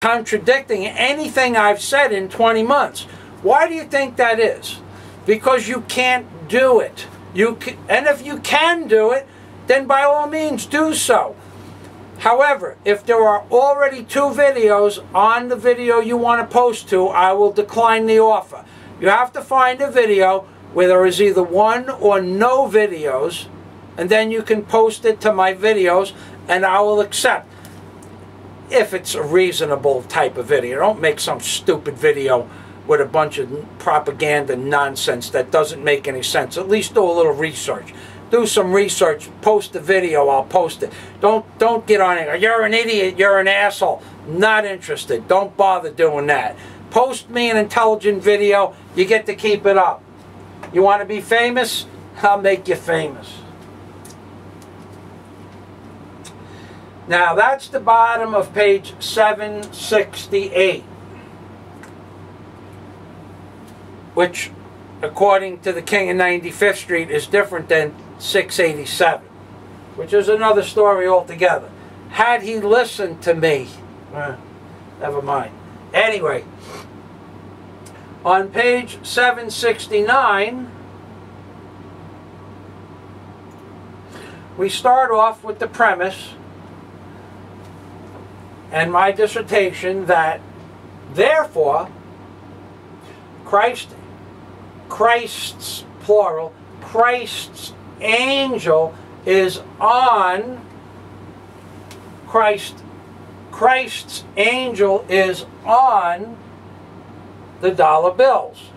contradicting anything I've said in 20 months. Why do you think that is? Because you can't do it. And if you can do it, then by all means do so. However, if there are already 2 videos on the video you want to post to, I will decline the offer. You have to find a video where there is either 1 or no videos, and then you can post it to my videos, and I will accept. If it's a reasonable type of video. Don't make some stupid video with a bunch of propaganda nonsense that doesn't make any sense. At least do a little research. Do some research, post the video, I'll post it. Don't get on it. You're an idiot, you're an asshole. Not interested. Don't bother doing that. Post me an intelligent video, you get to keep it up. You want to be famous? I'll make you famous. Now that's the bottom of page 768. Which, according to the King of 95th Street, is different than 687, which is another story altogether. Had he listened to me, never mind. Anyway, on page 769, we start off with the premise and my dissertation that, therefore, Christ's plural, Christ's angel is on Christ's angel is on the dollar bills.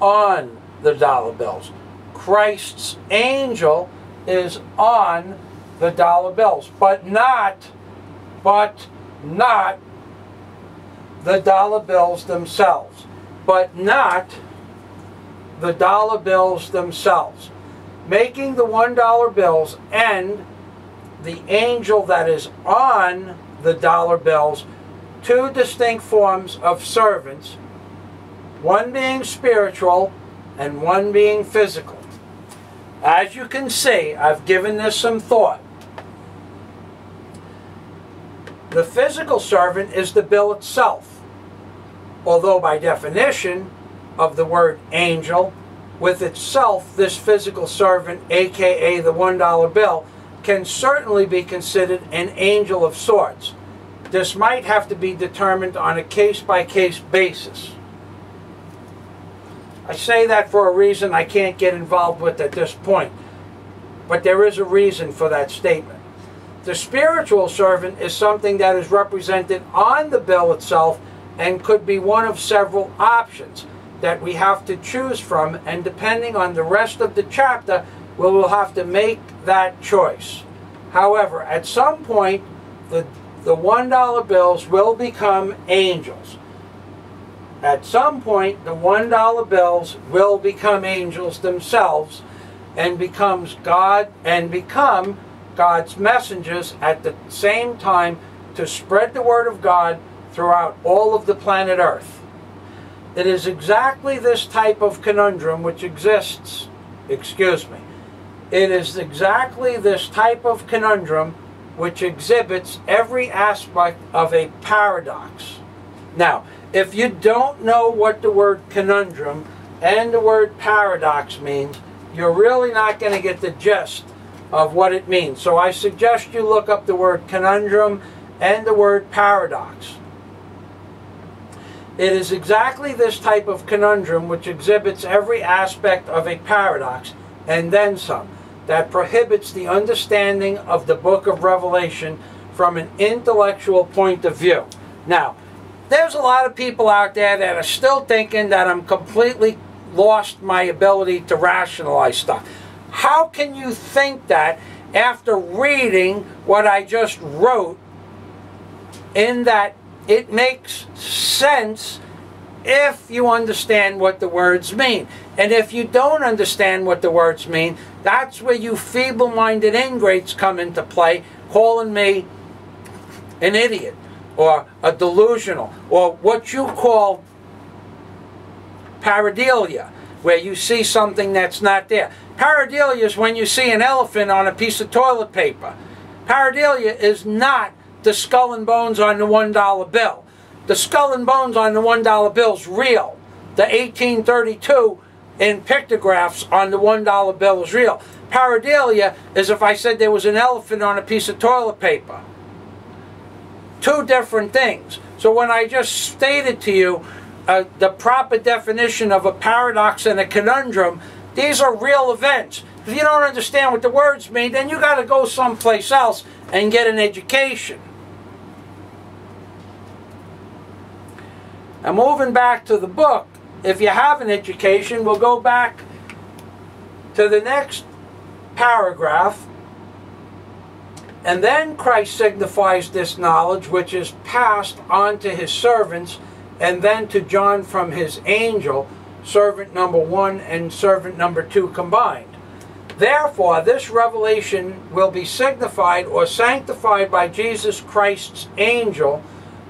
On the dollar bills. Christ's angel is on the dollar bills, but not the dollar bills themselves. But not the dollar bills themselves. Making the $1 bills and the angel that is on the dollar bills 2 distinct forms of servants, one being spiritual and one being physical. As you can see, I've given this some thought. The physical servant is the bill itself, although by definition of the word angel, with itself, this physical servant, aka the $1 bill, can certainly be considered an angel of sorts. This might have to be determined on a case-by-case basis. I say that for a reason I can't get involved with at this point, but there is a reason for that statement. The spiritual servant is something that is represented on the bill itself and could be one of several options that we have to choose from, and depending on the rest of the chapter, we will have to make that choice. However, at some point, the $1 bills will become angels. At some point, the $1 bills will become angels themselves and become God's messengers at the same time to spread the word of God throughout all of the planet Earth. It is exactly this type of conundrum which exists, it is exactly this type of conundrum which exhibits every aspect of a paradox. Now, if you don't know what the word conundrum and the word paradox means, you're really not going to get the gist of what it means. So I suggest you look up the word conundrum and the word paradox. It is exactly this type of conundrum which exhibits every aspect of a paradox, and then some, that prohibits the understanding of the book of Revelation from an intellectual point of view. Now, there's a lot of people out there that are still thinking that I'm completely lost my ability to rationalize stuff. How can you think that after reading what I just wrote, in that it makes sense if you understand what the words mean? And if you don't understand what the words mean, that's where you feeble-minded ingrates come into play, calling me an idiot or a delusional, or what you call pareidolia, where you see something that's not there. Pareidolia is when you see an elephant on a piece of toilet paper. Pareidolia is not the skull and bones on the $1 bill. the skull and bones on the $1 bill's real. The 1832 in pictographs on the $1 bill is real. Pareidolia is if I said there was an elephant on a piece of toilet paper. Two different things. So when I just stated to you the proper definition of a paradox and a conundrum, these are real events. If you don't understand what the words mean, then you got to go someplace else and get an education. Now moving back to the book, if you have an education, we'll go back to the next paragraph. And then Christ signifies this knowledge, which is passed on to his servants, and then to John from his angel, servant number 1 and servant number 2 combined. Therefore, this revelation will be signified or sanctified by Jesus Christ's angel,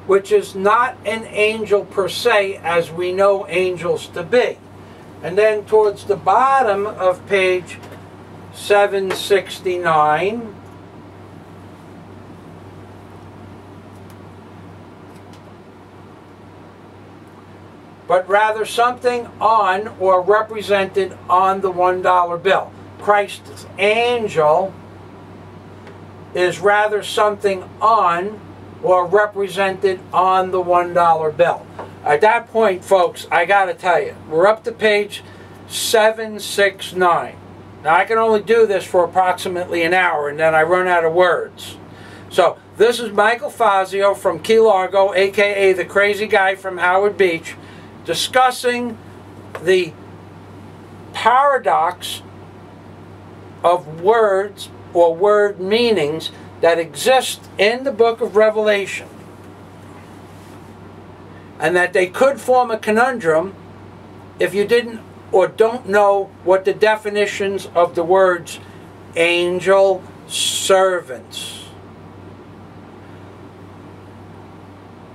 which is not an angel per se, as we know angels to be. And then towards the bottom of page 769, but rather something on or represented on the $1 bill. Christ's angel is rather something on or represented on the $1 bill. At that point, folks, I got to tell you, we're up to page 769. Now, I can only do this for approximately an hour, and then I run out of words. So, this is Michael Fazio from Key Largo, a.k.a. the crazy guy from Howard Beach, discussing the paradox of words or word meanings that exist in the book of Revelation, and that they could form a conundrum if you didn't or don't know what the definitions of the words angel, servants,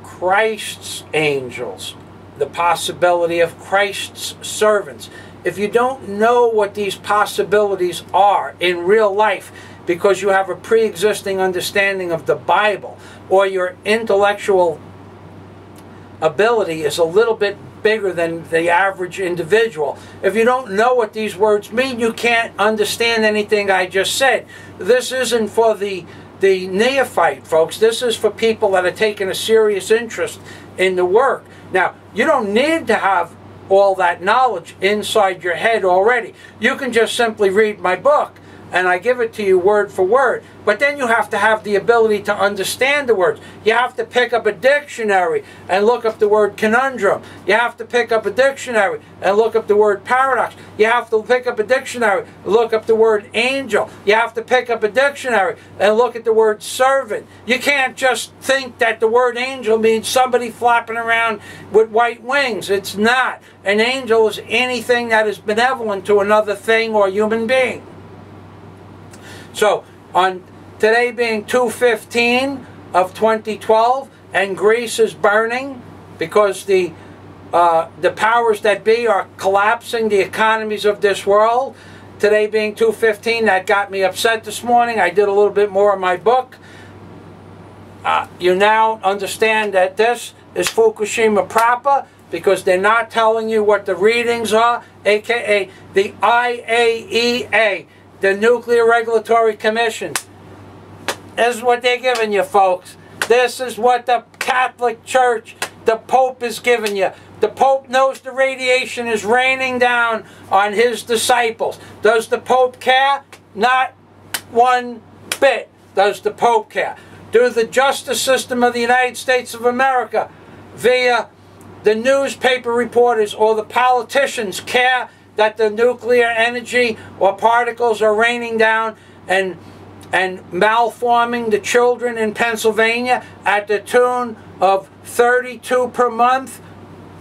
Christ's angels, the possibility of Christ's servants. If you don't know what these possibilities are in real life because you have a pre-existing understanding of the Bible, or your intellectual ability is a little bit bigger than the average individual, if you don't know what these words mean, you can't understand anything I just said. This isn't for the neophyte, folks. This is for people that are taking a serious interest in the work. Now, you don't need to have all that knowledge inside your head already. You can just simply read my book, and I give it to you word for word. But then you have to have the ability to understand the words. You have to pick up a dictionary and look up the word conundrum. You have to pick up a dictionary and look up the word paradox. You have to pick up a dictionary and look up the word angel. You have to pick up a dictionary and look at the word servant. You can't just think that the word angel means somebody flapping around with white wings. It's not. An angel is anything that is benevolent to another thing or human being. So, on today being 2/15 of 2012, and Greece is burning because the powers that be are collapsing the economies of this world. Today being 2/15, that got me upset this morning. I did a little bit more of my book. You now understand that this is Fukushima proper, because they're not telling you what the readings are, aka the IAEA. The Nuclear Regulatory Commission. This is what they're giving you, folks. This is what the Catholic Church, the Pope is giving you. The Pope knows the radiation is raining down on his disciples. Does the Pope care? Not one bit does the Pope care. Do the justice system of the United States of America, via the newspaper reporters or the politicians, care that the nuclear energy or particles are raining down and malforming the children in Pennsylvania at the tune of 32 per month?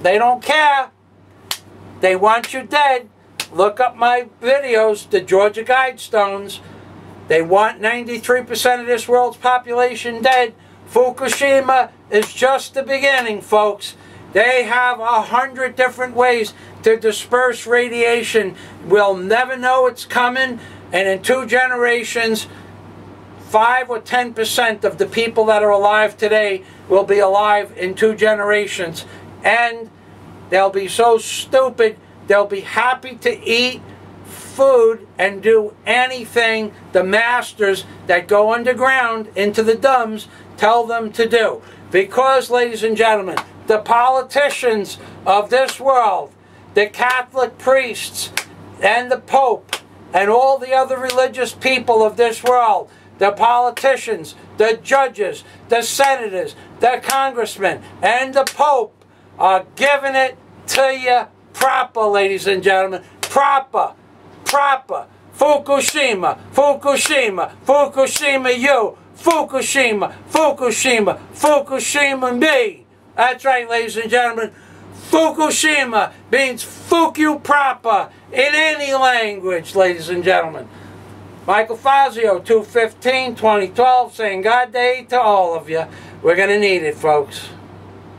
They don't care. They want you dead. Look up my videos, the Georgia Guidestones. They want 93% of this world's population dead. Fukushima is just the beginning, folks. They have 100 different ways to disperse radiation. We'll never know it's coming, and in 2 generations, 5 or 10% of the people that are alive today will be alive in 2 generations. And they'll be so stupid, they'll be happy to eat food and do anything the masters that go underground into the dumbs tell them to do. Because, ladies and gentlemen, the politicians of this world, the Catholic priests and the Pope and all the other religious people of this world, the politicians, the judges, the senators, the congressmen, and the Pope are giving it to you proper, ladies and gentlemen. Proper. Proper. Fukushima. Fukushima. Fukushima you. Fukushima. Fukushima. Fukushima me. That's right, ladies and gentlemen. Fukushima means fuck you proper in any language, ladies and gentlemen. Michael Fazio, 2/15/2012, saying God day to all of you. We're going to need it, folks.